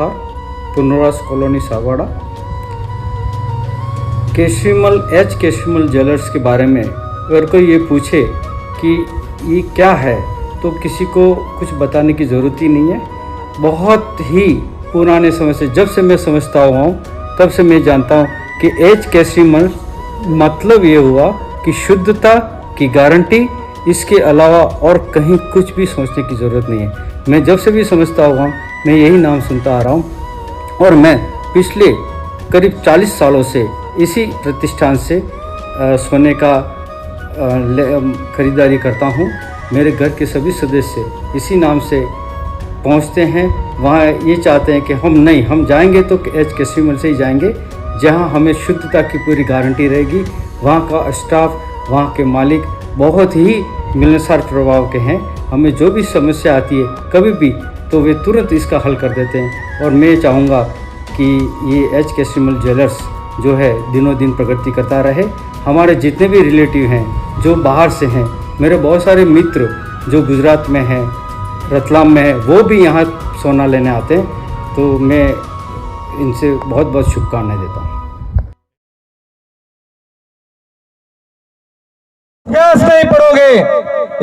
चौथार, पुनरास colony, Sagwara. Kesharimal jewellers के बारे में अगर कोई ये पूछे कि ये क्या है तो किसी को कुछ बताने की ज़रूरत ही नहीं है। बहुत ही पुराने समय से, जब से मैं समझता हुआ हूँ तब से मैं जानता हूँ कि एच केशरीमल मतलब ये हुआ कि शुद्धता की गारंटी, इसके अलावा और कहीं कुछ भी सोचने की ज़रूरत नहीं है। मैं जब से भी समझता हुआ मैं यही नाम सुनता आ रहा हूँ और मैं पिछले करीब 40 सालों से इसी प्रतिष्ठान से सोने का खरीदारी करता हूँ। मेरे घर के सभी सदस्य इसी नाम से पहुँचते हैं। वहाँ ये चाहते हैं कि हम जाएंगे तो एच केशरीमल से ही जाएंगे, जहाँ हमें शुद्धता की पूरी गारंटी रहेगी। वहाँ का स्टाफ, वहाँ के मालिक बहुत ही मिलनसार प्रभाव के हैं। हमें जो भी समस्या आती है कभी भी, तो वे तुरंत इसका हल कर देते हैं। और मैं चाहूँगा कि ये एच केशरीमल ज्वेलर्स जो है दिनों दिन प्रगति करता रहे। हमारे जितने भी रिलेटिव हैं जो बाहर से हैं, मेरे बहुत सारे मित्र जो गुजरात में हैं, रतलाम में हैं, वो भी यहाँ सोना लेने आते हैं। तो मैं इनसे बहुत बहुत शुभकामनाएं देता हूँ। इतिहास नहीं पढ़ोगे,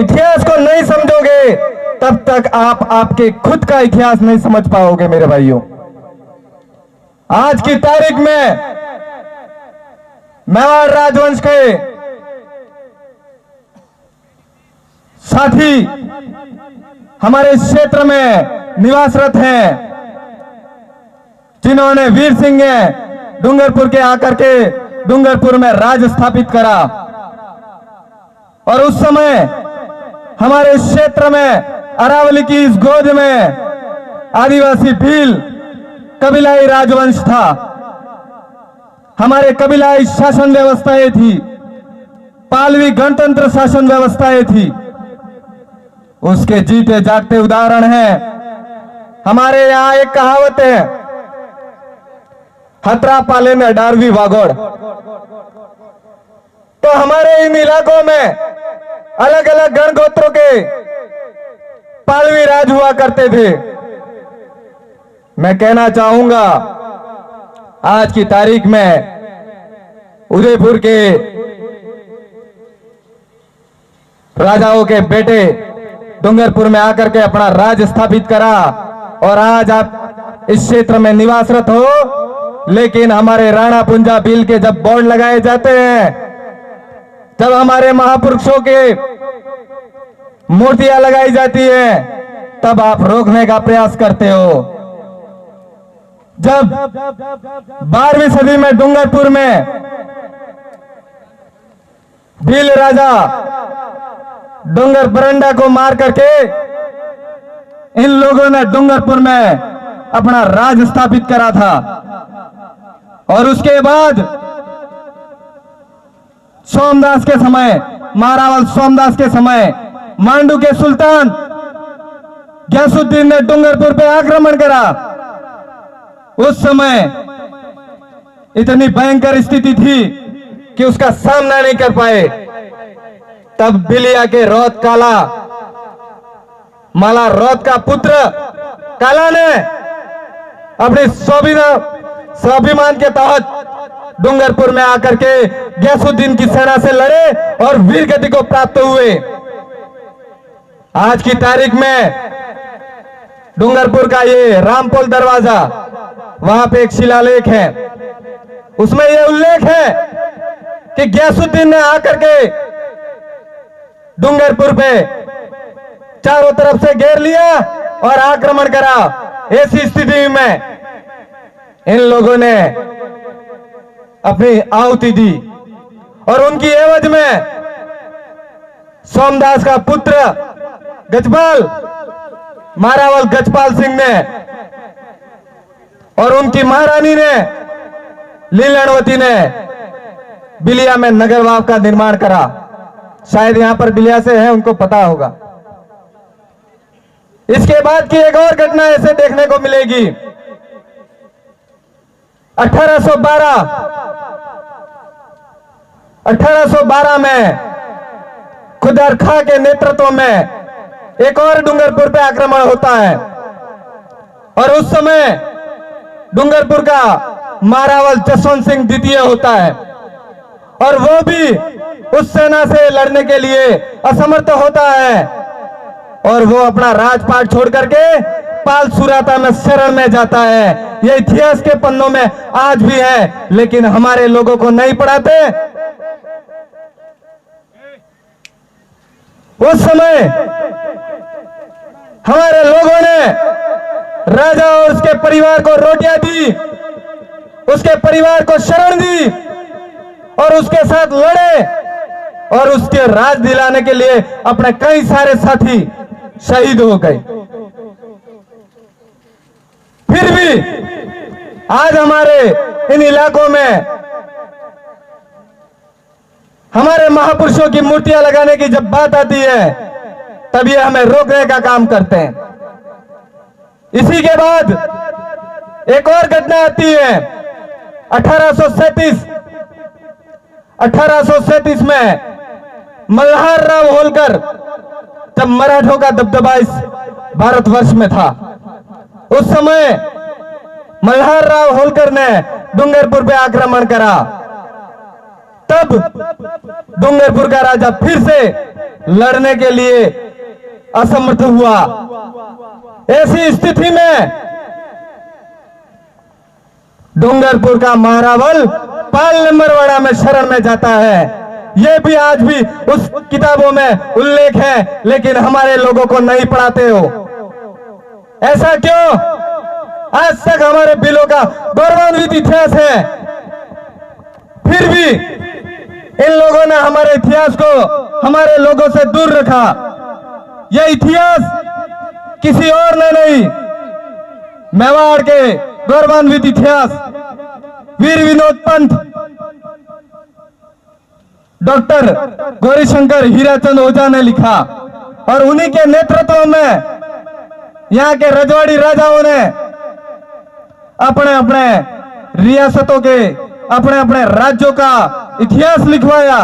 इतिहास को नहीं समझोगे, तब तक आप आपके खुद का इतिहास नहीं समझ पाओगे मेरे भाइयों। आज की तारीख में मेवाड़ राजवंश के साथी हमारे इस क्षेत्र में निवासरत हैं, जिन्होंने वीर सिंह ने डूंगरपुर के आकर के डूंगरपुर में राज स्थापित करा। और उस समय हमारे इस क्षेत्र में अरावली की इस गोद में आदिवासी भील कबीलाई राजवंश था। हमारे कबीलाई शासन व्यवस्थाएं थी, पालवी गणतंत्र शासन व्यवस्थाएं थी। उसके जीते जागते उदाहरण हैं। हमारे यहाँ एक कहावत है, हतरा पाले में 18वीं वागोड़। तो हमारे इन इलाकों में अलग अलग गणगोत्रों के पालवी राज हुआ करते थे। मैं कहना चाहूंगा आज की तारीख में उदयपुर के राजाओं के बेटे डूंगरपुर में आकर के अपना राज स्थापित करा और आज आप इस क्षेत्र में निवासरत हो। लेकिन हमारे राणा पुंजा भील के जब बोर्ड लगाए जाते हैं, जब हमारे महापुरुषों के मूर्तियां लगाई जाती है, तब आप रोकने का प्रयास करते हो। जब 12वीं सदी में डूंगरपुर में भील राजा डूंगर बरंडा को मार करके इन लोगों ने डूंगरपुर में अपना राज स्थापित करा था। और उसके बाद सोमदास के समय, महारावल सोमदास के समय, मांडू के सुल्तान गयासुद्दीन ने डूंगरपुर पे आक्रमण करा। उस समय इतनी भयंकर स्थिति थी कि उसका सामना नहीं कर पाए। तब बिलिया के रौत काला, माला रौत का पुत्र काला ने अपने स्वाभिमान के तहत डूंगरपुर में आकर के गयासुद्दीन की सेना से लड़े और वीर गति को प्राप्त हुए। आज की तारीख में डूंगरपुर का ये रामपोल दरवाजा, वहां पे एक शिलालेख है, उसमें यह उल्लेख है कि गयासुद्दीन ने आकर के डूंगरपुर पे चारों तरफ से घेर लिया और आक्रमण करा। ऐसी स्थिति में इन लोगों ने अपनी आहुति दी और उनकी एवज में सोमदास का पुत्र गजपाल, मारावल गजपाल सिंह ने और उनकी महारानी ने, लीलावती ने बिलिया में नगरवाव का निर्माण करा। शायद यहां पर बिलिया से है, उनको पता होगा। इसके बाद की एक और घटना ऐसे देखने को मिलेगी। 1812 में खुदर खां के नेतृत्व में एक और डूंगरपुर पे आक्रमण होता है और उस समय डूंगरपुर का मारावल जसवंत सिंह द्वितीय होता है और वो भी उस सेना से लड़ने के लिए असमर्थ होता है और वो अपना राजपाट छोड़ करके पाल सुराता में शरण में जाता है। ये इतिहास के पन्नों में आज भी है, लेकिन हमारे लोगों को नहीं पढ़ाते। उस समय हमारे लोगों ने राजा और उसके परिवार को रोटियां दी, उसके परिवार को शरण दी और उसके साथ लड़े और उसके राज दिलाने के लिए अपने कई सारे साथी शहीद हो गए। फिर भी आज हमारे इन इलाकों में हमारे महापुरुषों की मूर्तियां लगाने की जब बात आती है तब ये हमें रोकने का काम करते हैं। इसी के बाद एक और घटना आती है 1837 में मल्हार राव होलकर, जब मराठों का दबदबा इस भारतवर्ष में था, उस समय मल्हार राव होलकर ने डूंगरपुर पे आक्रमण करा। तब डूंगरपुर का राजा फिर से लड़ने के लिए असमर्थ हुआ। ऐसी स्थिति में डूंगरपुर का मारावल पाल नंबरवाड़ा में शरण में जाता है। यह भी आज भी उस किताबों में उल्लेख है, लेकिन हमारे लोगों को नहीं पढ़ाते हो। ऐसा क्यों? आज तक हमारे बिलों का गौरवान्वित इतिहास है, फिर भी इन लोगों ने हमारे इतिहास को हमारे लोगों से दूर रखा। यह इतिहास किसी और ने नहीं, मेवाड़ के गौरवान्वित इतिहास वीर विनोद पंत, डॉक्टर गौरीशंकर हीराचंद ओझा ने लिखा और उन्हीं के नेतृत्व में यहाँ के रजवाड़ी राजाओं ने अपने अपने रियासतों के अपने अपने राज्यों का इतिहास लिखवाया।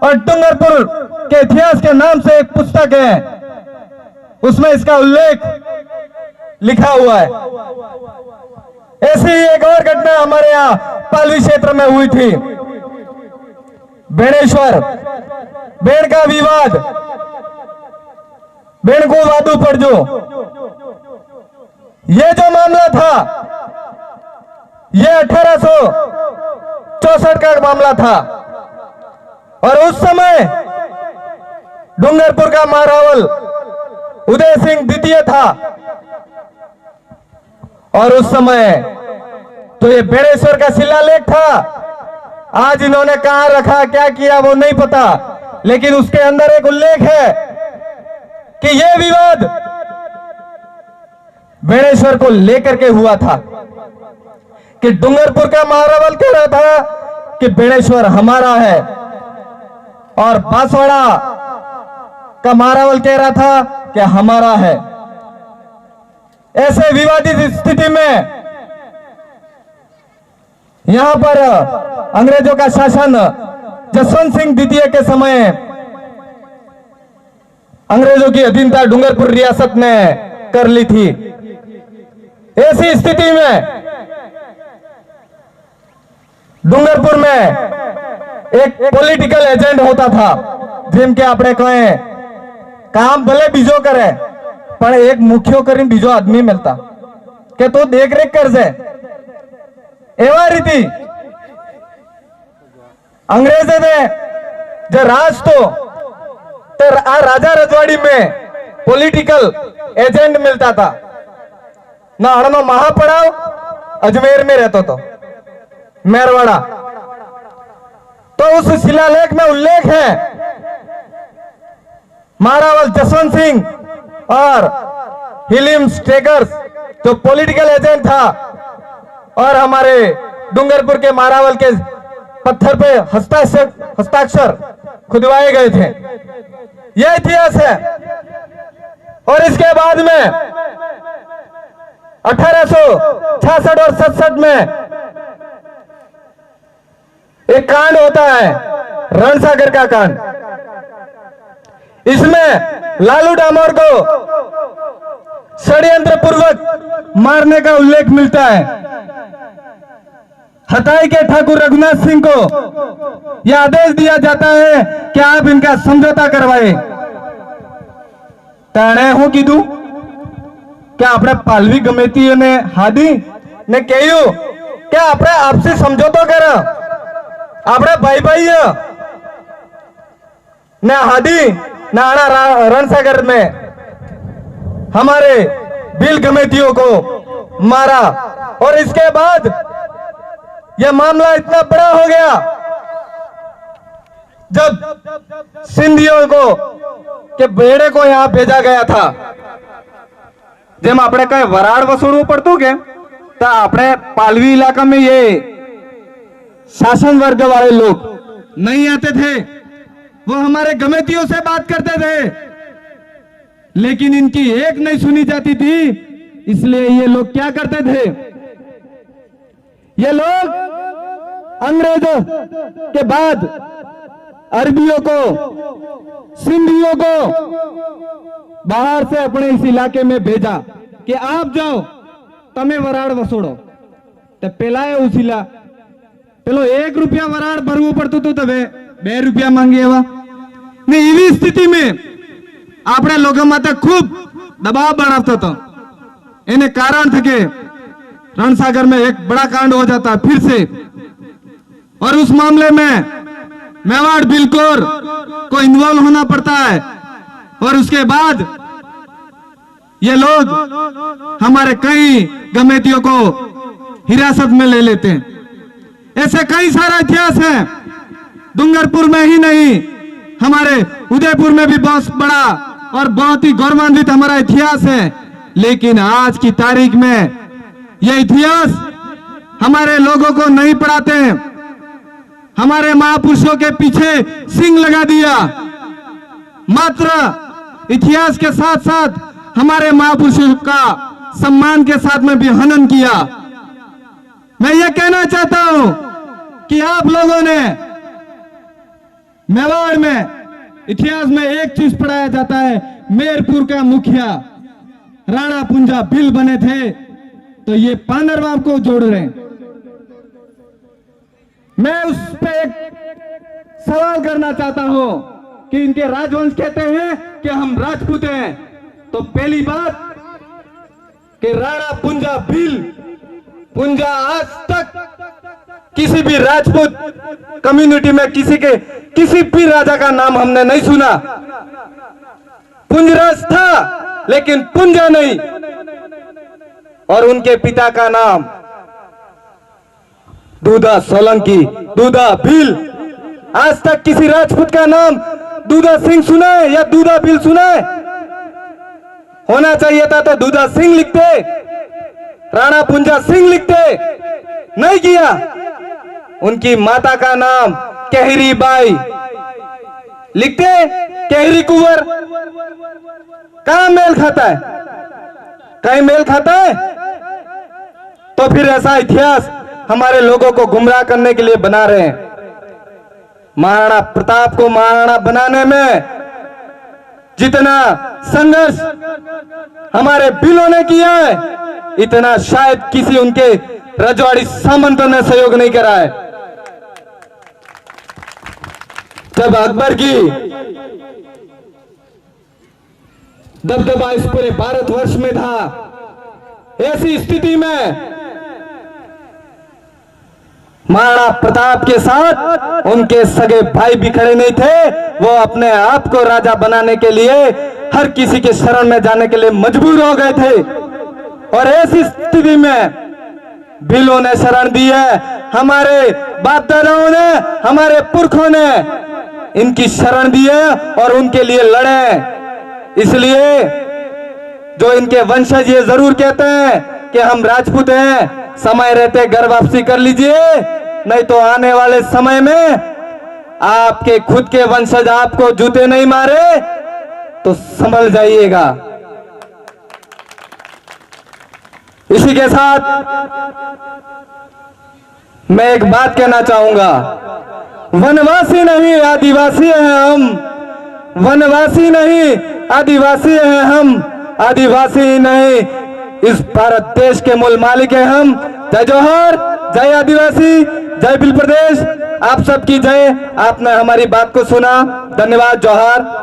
और डूंगरपुर के इतिहास के नाम से एक पुस्तक है, उसमें इसका उल्लेख लिखा हुआ है। ऐसी एक और घटना हमारे यहाँ पालवी क्षेत्र में हुई थी। बेणेश्वर बेण का विवाद, बेण को वादू पर जो ये जो मामला था, ये 1864 का मामला था और उस समय डूंगरपुर का मारावल उदय सिंह द्वितीय था और उस समय तो ये बेणेश्वर का शिलालेख था। आज इन्होंने कहां रखा, क्या किया वो नहीं पता, लेकिन उसके अंदर एक उल्लेख है कि यह विवाद बेणेश्वर को लेकर के हुआ था कि डूंगरपुर का मारावल कह रहा था कि बेणेश्वर हमारा है और बांसवाड़ा का मारावल कह रहा था कि हमारा है। ऐसे विवादित स्थिति में यहां पर अंग्रेजों का शासन जसवंत सिंह द्वितीय के समय अंग्रेजों की अधीनता डूंगरपुर रियासत ने कर ली थी। ऐसी स्थिति में डूंगरपुर में एक पॉलिटिकल एजेंट होता था, जिनके આપણે कहें काम भले बीजो करे પણ એક મુખ્યો કરીને બીજો આદમી મળતા કે તો દેખરેખ કરશે। એવા રીતિ અંગ્રેજે ને જે રાજ તો આ રાજા રજવાડી में पॉलिटिकल एजेंट मिलता था। ना हड़नो महापड़ाव अजमेर में रहता तो मेरवाड़ा। तो उस शिलालेख में उल्लेख है मारावल जसवंत सिंह और हिलिम स्टेगर्स जो पॉलिटिकल एजेंट था और हमारे डूंगरपुर के मारावल के पत्थर पे हस्ताक्षर खुदवाए गए थे। यह इतिहास है। और इसके बाद में 1866 और 67 में एक कांड होता है, रणसागर का कांड। इसमें लालू डामोर को षड्यंत्र पूर्वक मारने का उल्लेख मिलता है। हताई के ठाकुर रघुनाथ सिंह को यह आदेश दिया जाता है कि आप इनका समझौता करवाए। ताणे હું કીધું કે આપણે પાલવી ગમેતીઓને હાદી ને કહ્યું કે આપણે આપસી સમજોતો કરો, આપણે ભાઈ ભાઈ ने हादी नाना रणसागर में हमारे बिल गमेतियों को मारा और इसके बाद यह मामला इतना बड़ा हो गया जब सिंधियों को के बेड़े को यहां भेजा गया था। જેમ આપણે કઈ વરાળ વસૂલવું પડતું કે તો આપણે પાલવી इलाका में ये शासन वर्ग वाले लोग नहीं आते थे, वो हमारे गमेतियों से बात करते थे, लेकिन इनकी एक नहीं सुनी जाती थी। इसलिए ये लोग क्या करते थे, ये लोग अंग्रेजों के बाद अरबियों को, सिंधियों को बाहर से अपने इस इलाके में भेजा कि आप जाओ तमे वराड़ वसूड़ो। तो पेलाए उसीला पेलो 1 रुपया वराड़ भरવું પડતું હતું, તવે 2 रुपया માંગી એવા ને એવી સ્થિતિમાં આપણે લોકો માટે ખૂબ દબાવ બનાવતો હતો। એને કારણ था कि रणसागर में एक बड़ा कांड हो जाता फिर से, और उस मामले में मेवाड़ बिलकोर को इन्वॉल्व होना पड़ता है, और उसके बाद ये लोग हमारे कई गमेतियों को हिरासत में ले लेते हैं। ऐसे कई सारा इतिहास है, डूंगरपुर में ही नहीं हमारे उदयपुर में भी बहुत बड़ा और बहुत ही गौरवान्वित हमारा इतिहास है। लेकिन आज की तारीख में यह इतिहास हमारे लोगों को नहीं पढ़ाते हैं। हमारे महापुरुषों के पीछे सिंग लगा दिया, मात्र इतिहास के साथ साथ हमारे महापुरुषों का सम्मान के साथ में भी हनन किया। मैं ये कहना चाहता हूं कि आप लोगों ने मेवाड़ में इतिहास में एक चीज पढ़ाया जाता है, मेरपुर का मुखिया राणा पुंजा बिल बने थे, तो ये पानरवाम को जोड़ रहे हैं। मैं उस पे एक सवाल करना चाहता हूं कि इनके राजवंश कहते हैं कि हम राजपूत हैं, तो पहली बात कि राणा पुंजा बिल पुंजा आज तक किसी भी राजपूत कम्युनिटी में किसी भी राजा का नाम हमने नहीं सुना। पुंजराज था लेकिन पुंजा नहीं, और उनके पिता का नाम दूधा सोलंकी, दूधा भील। आज तक किसी राजपूत का नाम दूधा सिंह सुना है या दूधा भील सुना है? होना चाहिए था तो दूधा सिंह लिखते, राणा पुंजा सिंह लिखते, नहीं किया। उनकी माता का नाम केहरी बाई लिखते, केहरी कुंवर। कहां मेल खाता है? कहीं मेल खाता है? तो फिर ऐसा इतिहास हमारे लोगों को गुमराह करने के लिए बना रहे हैं। महाराणा प्रताप को महाराणा बनाने में जितना संघर्ष हमारे बिलों ने किया है, इतना शायद किसी उनके रजवाड़ी सामंतों ने सहयोग नहीं करा है। जब अकबर की दबदबा इस पूरे भारतवर्ष में था, ऐसी स्थिति में महाराणा प्रताप के साथ उनके सगे भाई भी खड़े नहीं थे। वो अपने आप को राजा बनाने के लिए हर किसी के शरण में जाने के लिए मजबूर हो गए थे, और ऐसी स्थिति में भीलों ने शरण दी है। हमारे बाप दादाओं ने, हमारे पुरखों ने इनकी शरण दी है और उनके लिए लड़े। इसलिए जो इनके वंशज ये जरूर कहते हैं कि हम राजपूत हैं, समय रहते घर वापसी कर लीजिए, नहीं तो आने वाले समय में आपके खुद के वंशज आपको जूते नहीं मारे तो संभल जाइएगा। इसी के साथ मैं एक बात कहना चाहूंगा, वनवासी नहीं आदिवासी हैं हम, वनवासी नहीं आदिवासी हैं हम। आदिवासी ही नहीं, इस भारत देश के मूल मालिक है हम। जय जौहर, जय आदिवासी, जय बिल प्रदेश, आप सबकी जय। आपने हमारी बात को सुना, धन्यवाद, जौहर।